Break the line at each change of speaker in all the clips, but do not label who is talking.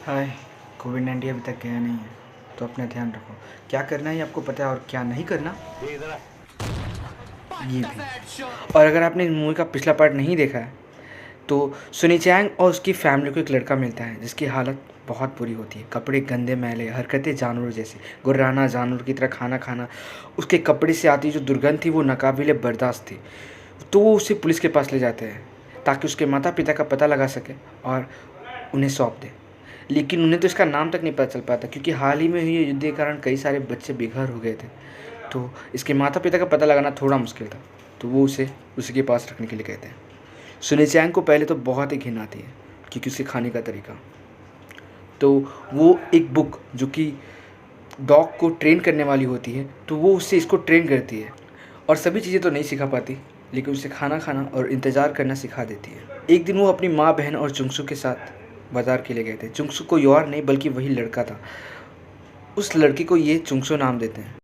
हाय। कोविड-19 अभी तक गया नहीं है, तो अपना ध्यान रखो। क्या करना है ये आपको पता है और क्या नहीं करना ये भी। और अगर आपने इस मूवी का पिछला पार्ट नहीं देखा है तो सुनी चैंग और उसकी फैमिली को एक लड़का मिलता है जिसकी हालत बहुत बुरी होती है। कपड़े गंदे मैले, हरकतें जानवरों जैसी, गुर्राना जानवर की तरह खाना खाना। उसके कपड़े से आती जो दुर्गंध थी वो नाकाबिले बर्दाश्त थी। तो वो उसे पुलिस के पास ले जाते हैं ताकि उसके माता पिता का पता लगा सके और उन्हें सौंप दे। लेकिन उन्हें तो इसका नाम तक नहीं पता चल पाता क्योंकि हाल ही में हुई युद्ध के कारण कई सारे बच्चे बेघर हो गए थे। तो इसके माता पिता का पता लगाना थोड़ा मुश्किल था, तो वो उसे उसी के पास रखने के लिए कहते हैं। सुनी चैंग को पहले तो बहुत ही घिन आती है क्योंकि उसके खाने का तरीका। तो वो एक बुक जो कि डॉग को ट्रेन करने वाली होती है, तो वो उससे इसको ट्रेन करती है और सभी चीज़ें तो नहीं सिखा पाती, लेकिन उसे खाना खाना और इंतज़ार करना सिखा देती है। एक दिन वो अपनी माँ, बहन और चुंगसू के साथ बाज़ार के लिए गए थे। चुंगसू कोई और नहीं बल्कि वही लड़का था। उस लड़के को ये चुंगसू नाम देते हैं।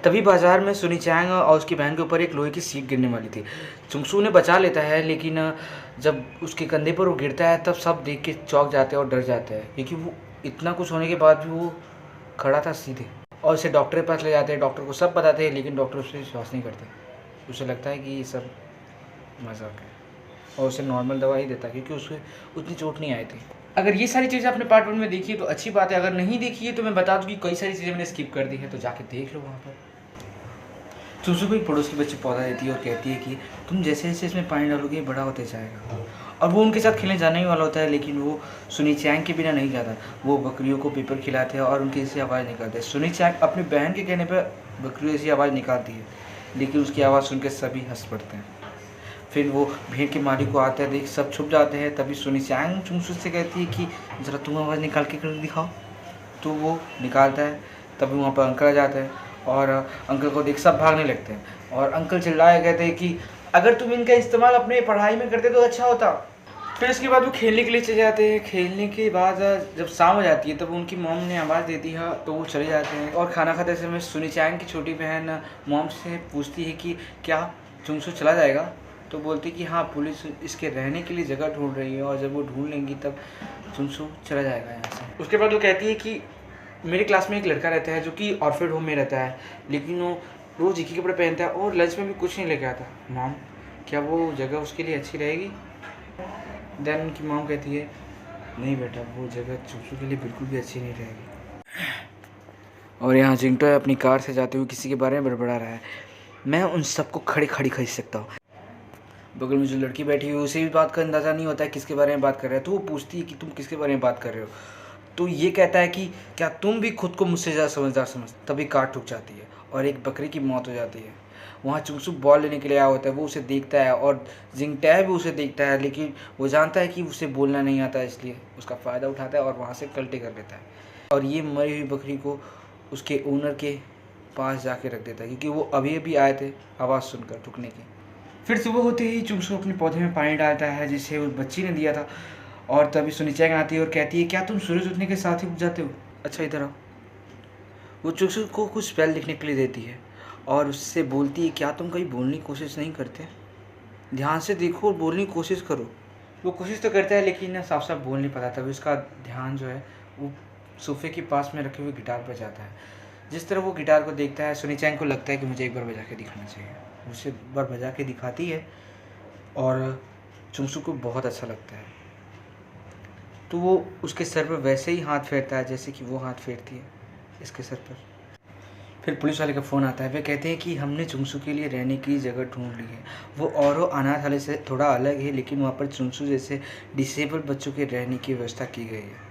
तभी बाजार में सुनी चैंग और उसकी बहन के ऊपर एक लोहे की सीट गिरने वाली थी। चुंगसू उन्हें बचा लेता है, लेकिन जब उसके कंधे पर वो गिरता है तब सब देख के चौंक जाते हैं और डर जाते हैं क्योंकि वो इतना कुछ होने के बाद भी वो खड़ा था सीधे। और उसे डॉक्टर के पास ले जाते हैं। डॉक्टर को सब बताते हैं, लेकिन डॉक्टर उसे विश्वास नहीं करते। उसे लगता है कि ये सब मजाक है और उसे नॉर्मल दवा ही देता है क्योंकि उसे उतनी चोट नहीं आई थी। अगर ये सारी चीज़ें आपने पार्ट 1 में देखी है तो अच्छी बात है। अगर नहीं देखी है तो मैं बता दूँ कि कई सारी चीज़ें मैंने स्किप कर दी है, तो जाके देख लो वहाँ पर। चूसू को एक पड़ोस की बच्ची पौधा देती है और कहती है कि तुम जैसे जैसे इसमें पानी डालोगे ये बड़ा होते जाएगा। और वो उनके साथ खेलने जाने ही वाला होता है, लेकिन वो सुनी चैंग के बिना नहीं जाता। वो बकरियों को पेपर खिलाते हैं और उनकी ऐसी आवाज़ निकालते हैं। सुनी चैंग अपनी बहन के कहने पर बकरियों ऐसी आवाज़ निकालती है, लेकिन उसकी आवाज़ सुनकर सभी हंस पड़ते हैं। फिर वो भेड़ के मालिक को आते हैं, देख सब छुप जाते हैं। तभी सुनी चैंग चुंगसू से कहती है कि ज़रा तुम आवाज़ निकाल के कर दिखाओ। तो वो निकालता है। तभी वहाँ पर अंकल आ जाते हैं और अंकल को देख सब भागने लगते हैं और अंकल चिल्लाए कहते हैं कि अगर तुम इनका इस्तेमाल अपने पढ़ाई में करते तो अच्छा होता। फिर उसके बाद वो खेलने के लिए चले जाते हैं। खेलने के बाद जब शाम हो जाती है तब उनकी मॉम ने आवाज़ देती है तो वो चले जाते हैं। और खाना खाते समय सुनी चैंग की छोटी बहन मॉम से पूछती है कि क्या चुंगसू चला जाएगा। तो बोलती कि हाँ, पुलिस इसके रहने के लिए जगह ढूंढ रही है और जब वो ढूंढ लेंगी तब चुंगसू चला जाएगा यहाँ से। उसके बाद वो कहती है कि मेरे क्लास में एक लड़का रहता है जो कि ऑर्फेड होम में रहता है, लेकिन वो रोज़ एक ही कपड़े पहनता है और लंच में भी कुछ नहीं लेके आता। मॉम, क्या वो जगह उसके लिए अच्छी रहेगी? देन उनकी मॉम कहती है नहीं बेटा, वो जगह चुंगसू के लिए बिल्कुल भी अच्छी नहीं रहेगी। और यहाँ जिंगटो अपनी कार से जाते हुए किसी के बारे में बड़बड़ा रहा है। मैं उन सबको खड़ी खड़ी खरीद सकता हूँ। बगल में जो लड़की बैठी हुई उसे भी बात का अंदाज़ा नहीं होता है किसके बारे में बात कर रहा है। तो वो पूछती है कि तुम किसके बारे में बात कर रहे हो। तो ये कहता है कि क्या तुम भी खुद को मुझसे ज़्यादा समझदार समझते। तभी कार ठुक जाती है और एक बकरी की मौत हो जाती है। वहाँ चुंगसू बॉल लेने के लिए आया होता है। वो उसे देखता है और जिंगटै भी उसे देखता है, लेकिन वो जानता है कि उसे बोलना नहीं आता है, इसलिए उसका फ़ायदा उठाता है और वहाँ से कल्टी कर लेता है। और ये मरी हुई बकरी को उसके ओनर के पास जाके रख देता है क्योंकि वो अभी अभी आए थे आवाज़ सुनकर ठुकने की। फिर सुबह होते ही चुंगसू अपने पौधे में पानी डालता है जिसे उस बच्ची ने दिया था। और तभी सुनी चैंग आती है और कहती है क्या तुम सूरज उठने के साथ ही उठ जाते हो? अच्छा इधर आओ। वो चुंगसू को कुछ स्पेल लिखने के लिए देती है और उससे बोलती है क्या तुम कभी बोलने की कोशिश नहीं करते? ध्यान से देखो और बोलने की कोशिश करो। वो कोशिश तो करता है लेकिन साफ साफ बोल नहीं पाता। तभी उसका ध्यान जो है वो सोफे के पास में रखे हुए गिटार पर जाता है। जिस तरह वो गिटार को देखता है सुनी चैंग को लगता है कि मुझे एक बार बजा के दिखाना चाहिए। उसे एक बार बजा के दिखाती है और चुंगसू को बहुत अच्छा लगता है। तो वो उसके सर पर वैसे ही हाथ फेरता है जैसे कि वो हाथ फेरती है इसके सर पर। फिर पुलिस वाले का फ़ोन आता है। वे कहते हैं कि हमने चुंगसू के लिए रहने की जगह ढूंढ ली है। वो औरों अनाथालय से थोड़ा अलग है, लेकिन वहाँ पर चुंगसू जैसे डिसेबल बच्चों के रहने की व्यवस्था की गई है।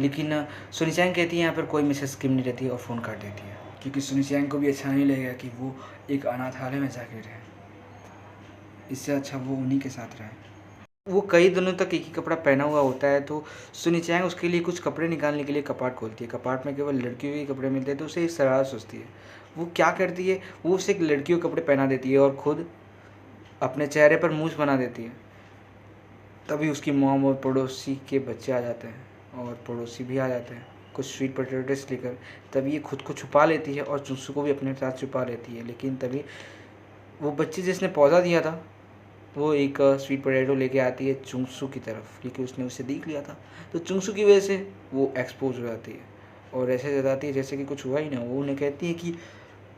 लेकिन सुनी चैंग कहती है यहाँ पर कोई मिसेस किम नहीं रहती और फ़ोन काट देती है क्योंकि सुनी चैंग को भी अच्छा नहीं लगेगा कि वो एक अनाथालय में जाके रहे। इससे अच्छा वो उन्हीं के साथ रहे। वो कई दिनों तक एक ही कपड़ा पहना हुआ होता है, तो सुनी चैंग उसके लिए कुछ कपड़े निकालने के लिए कपाट खोलती है। कपाट में केवल लड़कियों के कपड़े मिलते हैं, तो उसे एक शरारत सोचती है। वो क्या करती है, वो उसे एक लड़कियों के कपड़े पहना देती है और खुद अपने चेहरे पर मूंछ बना देती है। तभी उसकी मॉम और पड़ोसी के बच्चे आ जाते हैं और पड़ोसी भी आ जाते हैं कुछ स्वीट पोटैटोस लेकर। तभी ये खुद को छुपा लेती है और चुंगसू को भी अपने साथ छुपा लेती है। लेकिन तभी वो बच्चे जिसने पौधा दिया था वो एक स्वीट पोटैटो लेके आती है चुंगसू की तरफ, क्योंकि उसने उसे देख लिया था। तो चुंगसू की वजह से वो एक्सपोज हो जाती है और ऐसे जताती है जैसे कि कुछ हुआ ही ना। वो उन्हें कहती है कि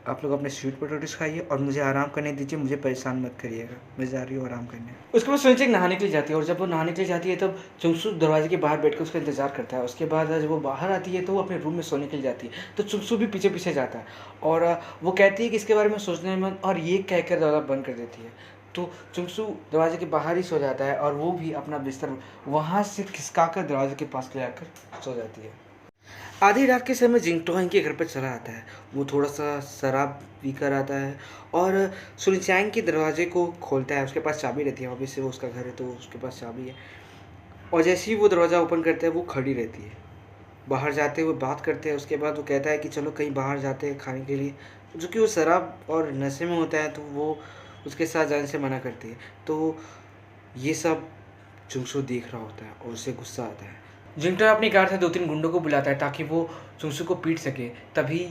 आप लोग अपने स्वीट पोटैटोस खाइए और मुझे आराम करने दीजिए, मुझे परेशान मत करिएगा, मैं जा रही हूँ आराम करने। उसके बाद सुनिचेंग नहाने के लिए जाती है और जब वो नहाने के लिए जाती है तब चुंगसू दरवाजे के बाहर बैठ कर उसका इंतजार करता है। उसके बाद जब वो बाहर आती है तो वो अपने रूम में सोने के लिए जाती है, तो चुंगसू भी पीछे पीछे जाता है और वो कहती है कि इसके बारे में सोचने में मत, और ये कहकर दरवाज़ा बंद कर देती है। तो चुंगसू दरवाजे के बाहर ही सो जाता है और वो भी अपना बिस्तर वहाँ से खिसका कर दरवाजे के पास ले आकर सो जाती है। आधी रात के समय जिंगटोंग के घर पर चला आता है। वो थोड़ा सा शराब पी कर आता है और सुनिचैंग के दरवाजे को खोलता है। उसके पास चाबी रहती है, ऑब्वियसली वो उसका घर है तो उसके पास चाबी है। और जैसे ही वो दरवाज़ा ओपन करता है वो खड़ी रहती है। बाहर जाते हुए बात करते हैं। उसके बाद वो कहता है कि चलो कहीं बाहर जाते हैं खाने के लिए, जो कि वो शराब और नशे में होता है तो वो उसके साथ जाने से मना करती है। तो ये सब चुंगसू देख रहा होता है और उसे गुस्सा आता है। जिंगटो अपनी कार से 2-3 गुंडों को बुलाता है ताकि वो चुंगसू को पीट सके। तभी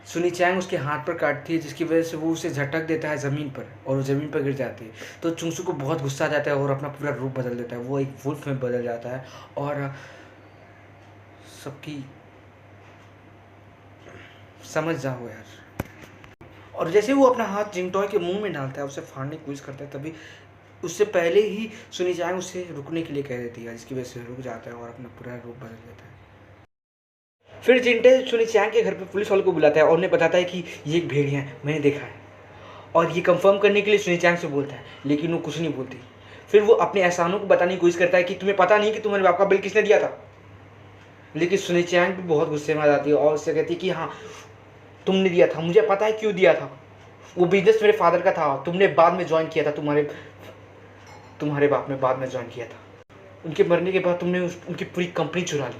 सुनिचैंग उसके हाथ पर काटती है जिसकी वजह से वो उसे झटक देता है ज़मीन पर और वो ज़मीन पर गिर जाती है। तो चुंगसू को बहुत गुस्सा आ जाता है और अपना पूरा रूप बदल देता है। वो एक वुल्फ में बदल जाता है और सबकी समझ जाओ यार। और जैसे वो अपना हाथ जिंगटॉय के मुंह में डालता है, उसे फाड़ने की कोशिश करता है, तभी उससे पहले ही सुनिचैंग उसे रुकने के लिए कह देती है, जिसकी वजह से रुक जाता है और अपना पूरा रूप बदल देता है। फिर जिंटे सुनिचैंग के घर पे पुलिस वालों को बुलाता है और उन्हें बताता है कि ये एक भेड़िया है, मैंने देखा है। और ये कंफर्म करने के लिए सुनिचैंग से बोलता है, लेकिन वो कुछ नहीं बोलती। फिर वो अपने एहसानों को बताने की कोशिश करता है कि तुम्हें पता नहीं कि तुम्हारे बाप का बिल किसने दिया था। लेकिन सुनिचैंग भी बहुत गुस्से में आ जाती है और उससे कहती है कि हाँ तुमने दिया था, मुझे पता है क्यों दिया था। वो बिजनेस मेरे फादर का था, तुमने बाद में ज्वाइन किया था, तुम्हारे बाप ने बाद में ज्वाइन किया था। उनके मरने के बाद तुमने उनकी पूरी कंपनी चुरा ली।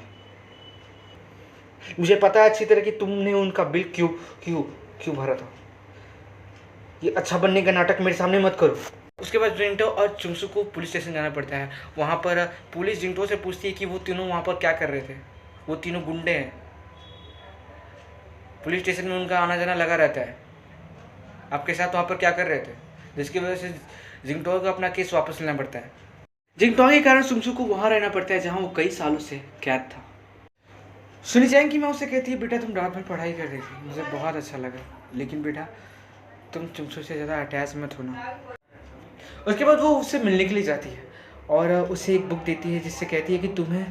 मुझे पता है अच्छी तरह कि तुमने उनका बिल क्यों भरा था। ये अच्छा बनने का नाटक मेरे सामने मत करो। उसके बाद जिंटो और चुंगसू को पुलिस स्टेशन जाना पड़ता है। वहाँ पर पुलिस जिंटो से पूछती है कि वो तीनों वहाँ पर क्या कर रहे थे। वो तीनों गुंडे हैं। पुलिस स्टेशन में उनका आना जाना लगा रहता है। आपके साथ वहाँ पर क्या कर रहे थे, जिसकी वजह से जिंगटो को अपना केस वापस लेना पड़ता है। जिंगटो के कारण चुंगसू को वहाँ रहना पड़ता है जहाँ वो कई सालों से कैद था। सुनिचैंग की माँ उससे कहती है, बेटा तुम रात भर पढ़ाई कर रही थी, मुझे बहुत अच्छा लगा, लेकिन बेटा तुम चुंगसू से ज़्यादा अटैच मत होना। उसके बाद वो उससे मिलने के लिए जाती है और उसे एक बुक देती है जिससे कहती है कि तुम्हें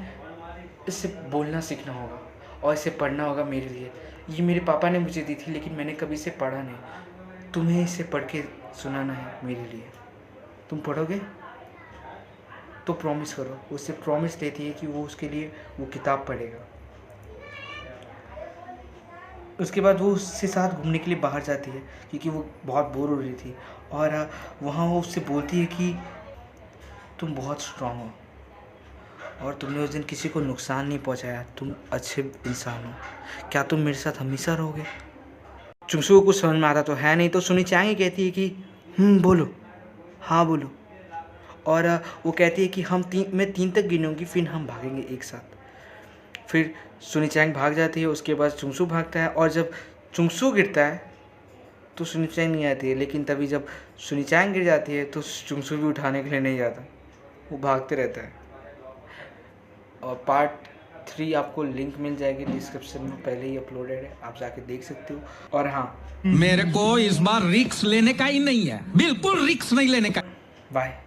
इससे बोलना सीखना होगा और इसे पढ़ना होगा मेरे लिए। ये मेरे पापा ने मुझे दी थी लेकिन मैंने कभी इसे पढ़ा नहीं। तुम्हें इसे पढ़ के सुनाना है मेरे लिए। तुम पढ़ोगे तो प्रॉमिस करो। उससे प्रॉमिस लेती है कि वो उसके लिए वो किताब पढ़ेगा। उसके बाद वो उससे साथ घूमने के लिए बाहर जाती है क्योंकि वो बहुत बोर हो रही थी और वहाँ वो उससे बोलती है कि तुम बहुत स्ट्रांग हो और तुमने उस दिन किसी को नुकसान नहीं पहुँचाया, तुम अच्छे इंसान हो, क्या तुम मेरे साथ हमेशा रहोगे। चुंगसू को कुछ समझ में आता तो है नहीं, तो सुनिचैंग कहती है कि बोलो, हाँ बोलो। और वो कहती है कि मैं 3 तक गिनूंगी फिर हम भागेंगे एक साथ। फिर सुनिचैंग भाग जाती है। उसके बाद चुंगसू भागता है और जब चुंगसू गिरता है तो सुनिचैंग नहीं आती है, लेकिन तभी जब सुनिचैंग गिर जाती है तो चुंगसू भी उठाने के लिए नहीं जाता, वो भागते रहता है। और पार्ट 3 आपको लिंक मिल जाएगी डिस्क्रिप्शन में, पहले ही अपलोडेड है, आप जाके देख सकते हो। और हाँ,
मेरे को इस बार रिस्क लेने का ही नहीं है, बिल्कुल रिस्क नहीं लेने का।
बाय।